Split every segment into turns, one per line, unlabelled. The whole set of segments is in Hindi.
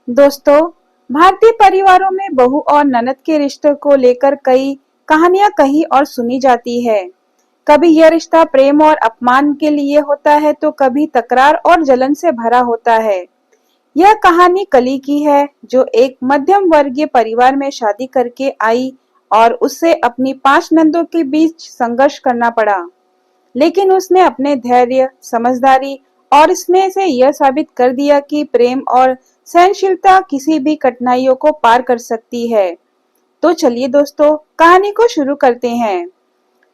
दोस्तों, भारतीय परिवारों में बहू और ननद के रिश्ते को लेकर कई कहानियां कही और सुनी जाती है। कभी यह रिश्ता प्रेम और अपमान के लिए होता है तो कभी तकरार और जलन से भरा होता है। यह कहानी कली की है, जो एक मध्यम वर्गीय परिवार में शादी करके आई और उससे अपनी 5 नंदों के बीच संघर्ष करना पड़ा। लेकिन उसने अपने धैर्य, समझदारी और स्नेह से यह साबित कर दिया कि प्रेम और सहनशीलता किसी भी कठिनाइयों को पार कर सकती है। तो चलिए दोस्तों, कहानी को शुरू करते हैं।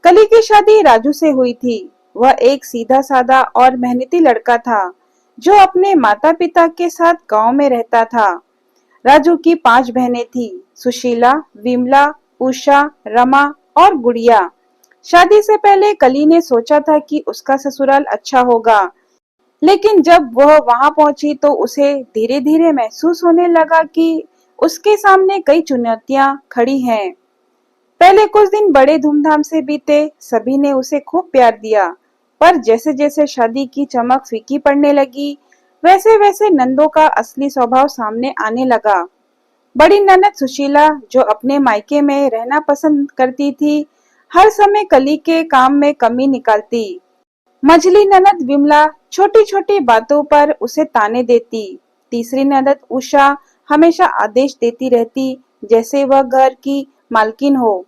कली की शादी राजू से हुई थी। वह एक सीधा साधा और मेहनती लड़का था, जो अपने माता पिता के साथ गांव में रहता था। राजू की 5 बहनें थी: सुशीला, विमला, उषा, रमा और गुड़िया। शादी से पहले कली ने सोचा था कि उसका ससुराल अच्छा होगा, लेकिन जब वह वहां पहुंची तो उसे धीरे धीरे महसूस होने लगा कि उसके सामने कई चुनौतियां खड़ी हैं। पहले कुछ दिन बड़े धूमधाम से बीते, सभी ने उसे खूब प्यार दिया। पर जैसे जैसे शादी की चमक फीकी पड़ने लगी, वैसे वैसे नंदों का असली स्वभाव सामने आने लगा। बड़ी ननद सुशीला, जो अपने मायके में रहना पसंद करती थी, हर समय कली के काम में कमी निकालती। मझली ननद विमला छोटी छोटी बातों पर उसे ताने देती। तीसरी ननद उषा हमेशा आदेश देती रहती, जैसे वह घर की मालकिन हो।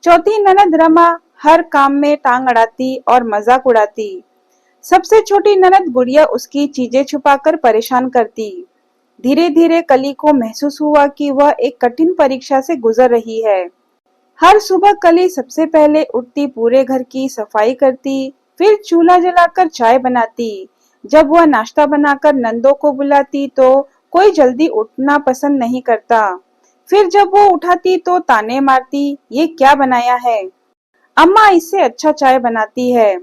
चौथी ननद रमा हर काम में टांग अड़ाती और मजाक उड़ाती। सबसे छोटी ननद गुड़िया उसकी चीजें छुपाकर परेशान करती। धीरे धीरे कली को महसूस हुआ कि वह एक कठिन परीक्षा से गुजर रही है। हर सुबह कली सबसे पहले उठती, पूरे घर की सफाई करती, फिर चूल्हा जलाकर चाय बनाती। जब वह नाश्ता बनाकर नंदों को बुलाती तो कोई जल्दी उठना पसंद नहीं करता। फिर जब वो उठाती तो ताने मारती, ये क्या बनाया है? अम्मा इससे अच्छा चाय बनाती है।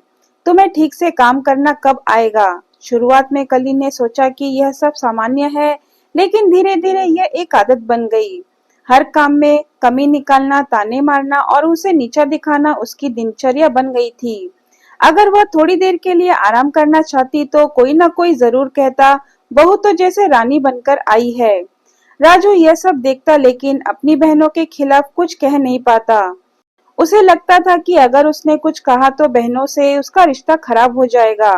तुम्हें ठीक से काम करना कब आएगा? शुरुआत में कली ने सोचा कि यह सब सामान्य है, लेकिन धीरे धीरे यह एक आदत बन गई। हर काम में कमी निकालना, ताने मारना और उसे नीचा दिखाना उसकी दिनचर्या बन गई थी। अगर वह थोड़ी देर के लिए आराम करना चाहती तो कोई ना कोई जरूर कहता, बहू तो जैसे रानी बनकर आई है। राजू यह सब देखता, लेकिन अपनी बहनों के खिलाफ कुछ कह नहीं पाता। उसे लगता था कि अगर उसने कुछ कहा तो बहनों से उसका रिश्ता खराब हो जाएगा।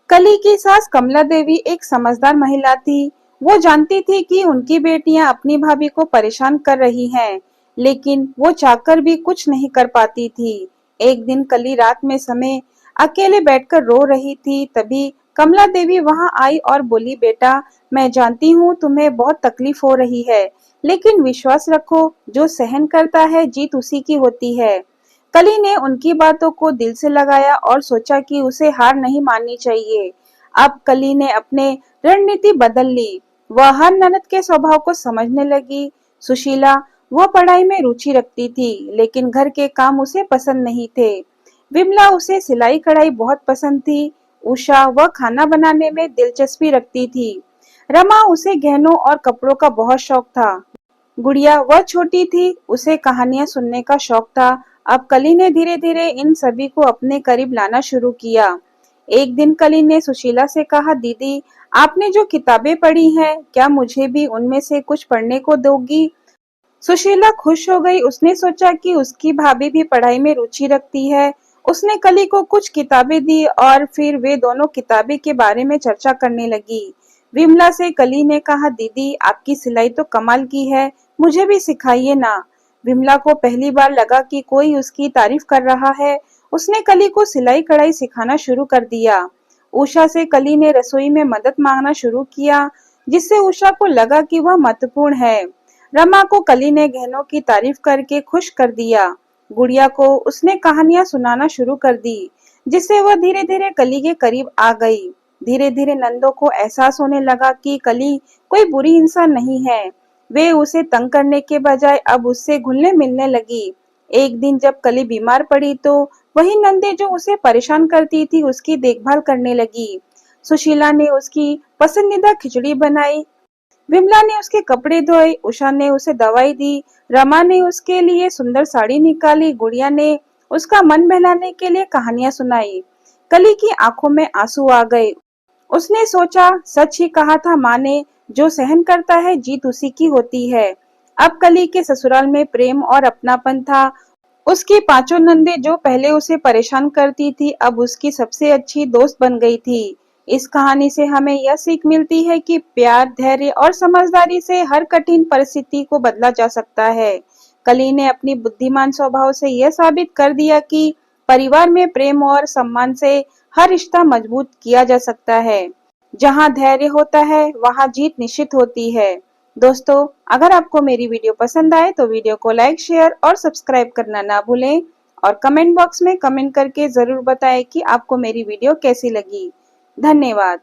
कली की सास कमला देवी एक समझदार महिला थी। वो जानती थी कि उनकी बेटियां अपनी भाभी को परेशान कर रही हैं, लेकिन वो चाहकर भी कुछ नहीं कर पाती थी। एक दिन कली रात में समय अकेले बैठकर रो रही थी, तभी कमला देवी वहां आई और बोली, बेटा, मैं जानती हूँ तुम्हें बहुत तकलीफ हो रही है, लेकिन विश्वास रखो, जो सहन करता है जीत उसी की होती है। कली ने उनकी बातों को दिल से लगाया और सोचा कि उसे हार नहीं माननी चाहिए। अब कली ने अपने रणनीति बदल ली। वह हर ननद के स्वभाव को समझने लगी। सुशीला, वह पढ़ाई में रुचि रखती थी, लेकिन घर के काम उसे पसंद नहीं थे। विमला, उसे सिलाई कढ़ाई बहुत पसंद थी। उषा, वह खाना बनाने में दिलचस्पी रखती थी। रमा, उसे गहनों और कपड़ों का बहुत शौक था। गुड़िया, वह छोटी थी, उसे कहानियां सुनने का शौक था। अब कली ने धीरे धीरे इन सभी को अपने करीब लाना शुरू किया। एक दिन कली ने सुशीला से कहा, दीदी, आपने जो किताबें पढ़ी हैं, क्या मुझे भी उनमें से कुछ पढ़ने को दोगी? सुशीला खुश हो गई। उसने सोचा कि उसकी भाभी भी पढ़ाई में रुचि रखती है। उसने कली को कुछ किताबें दी और फिर वे दोनों किताबें के बारे में चर्चा करने लगी। विमला से कली ने कहा, दीदी, आपकी सिलाई तो कमाल की है, मुझे भी सिखाइए ना। विमला को पहली बार लगा कि कोई उसकी तारीफ कर रहा है। उसने कली को सिलाई कढ़ाई सिखाना शुरू कर दिया। उषा से कली ने रसोई में मदद मांगना शुरू किया, जिससे उषा को लगा कि वह महत्वपूर्ण है। रमा को कली ने गहनों की तारीफ करके खुश कर दिया। गुड़िया को उसने कहानियां सुनाना शुरू कर दी, जिससे वह धीरे धीरे कली के करीब आ गई। धीरे धीरे नंदों को एहसास होने लगा कि कली कोई बुरी इंसान नहीं है। वे उसे तंग करने के बजाय अब उससे घुलने मिलने लगी। एक दिन जब कली बीमार पड़ी तो वही नंदे जो उसे परेशान करती थी उसकी देखभाल करने लगी। सुशीला ने उसकी पसंदीदा खिचड़ी बनाई, विमला ने उसके कपड़े धोए, उषा ने उसे दवाई दी, रमा ने उसके लिए सुंदर साड़ी निकाली, गुड़िया ने उसका मन बहलाने के लिए कहानियां सुनाई। कली की आंखों में आंसू आ गए। उसने सोचा, सच ही कहा था माँ ने, जो सहन करता है जीत उसी की होती है। अब कली के ससुराल में प्रेम और अपनापन था। उसकी पांचों नंदे जो पहले उसे परेशान करती थी अब उसकी सबसे अच्छी दोस्त बन गई थी। इस कहानी से हमें यह सीख मिलती है कि प्यार, धैर्य और समझदारी से हर कठिन परिस्थिति को बदला जा सकता है। कली ने अपनी बुद्धिमान स्वभाव से यह साबित कर दिया कि परिवार में प्रेम और सम्मान से हर रिश्ता मजबूत किया जा सकता है। जहाँ धैर्य होता है वहाँ जीत निश्चित होती है। दोस्तों, अगर आपको मेरी वीडियो पसंद आए तो वीडियो को लाइक, शेयर और सब्सक्राइब करना ना भूलें और कमेंट बॉक्स में कमेंट करके जरूर बताएं कि आपको मेरी वीडियो कैसी लगी। धन्यवाद।